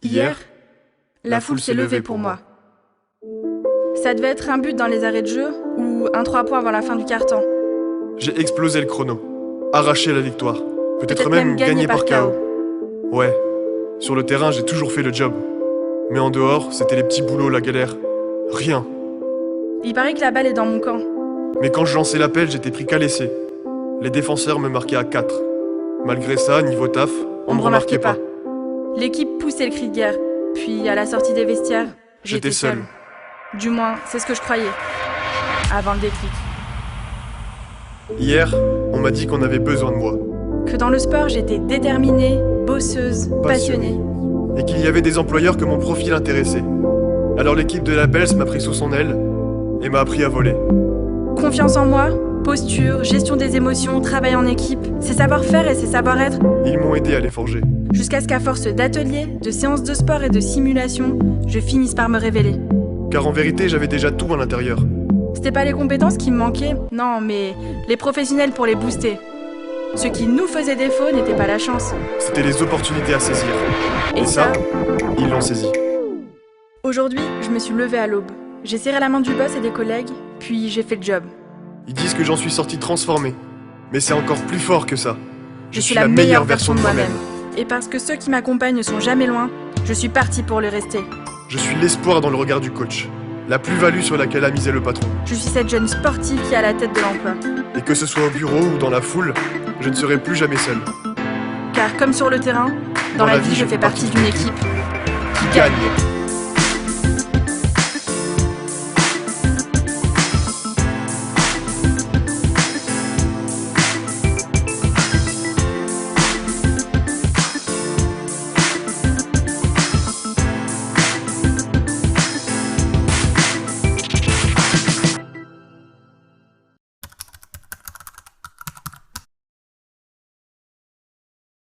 Hier, la foule s'est levée pour moi. Ça devait être un but dans les arrêts de jeu ou un 3 points avant la fin du quart-temps. J'ai explosé le chrono, arraché la victoire, peut-être même gagné par KO. Ouais, sur le terrain j'ai toujours fait le job. Mais en dehors, c'était les petits boulots, la galère. Rien. Il paraît que la balle est dans mon camp. Mais quand je lançais l'appel, j'étais pris qu'à l'essai. Les défenseurs me marquaient à 4. Malgré ça, niveau taf, on me remarquait pas. L'équipe poussait le cri de guerre. Puis, à la sortie des vestiaires, j'étais seul. Du moins, c'est ce que je croyais. Avant le déclic. Hier, on m'a dit qu'on avait besoin de moi. Que dans le sport, j'étais déterminée, bosseuse, passionnée. Et qu'il y avait des employeurs que mon profil intéressait. Alors l'équipe de la Pels m'a pris sous son aile et m'a appris à voler. Confiance en moi, posture, gestion des émotions, travail en équipe, ses savoir-faire et ses savoir-être. Ils m'ont aidé à les forger. Jusqu'à ce qu'à force d'ateliers, de séances de sport et de simulation, je finisse par me révéler. Car en vérité, j'avais déjà tout à l'intérieur. C'était pas les compétences qui me manquaient, non, mais les professionnels pour les booster. Ce qui nous faisait défaut n'était pas la chance. C'était les opportunités à saisir. Et ça, ils l'ont saisi. Aujourd'hui, je me suis levée à l'aube. J'ai serré la main du boss et des collègues, puis j'ai fait le job. Ils disent que j'en suis sorti transformé. Mais c'est encore plus fort que ça. Je suis la meilleure version de moi-même. Et parce que ceux qui m'accompagnent ne sont jamais loin, je suis partie pour le rester. Je suis l'espoir dans le regard du coach. La plus-value sur laquelle a misé le patron. Je suis cette jeune sportive qui est à la tête de l'emploi. Et que ce soit au bureau ou dans la foule, je ne serai plus jamais seul. Car comme sur le terrain, dans la vie je fais partie d'une équipe qui gagne.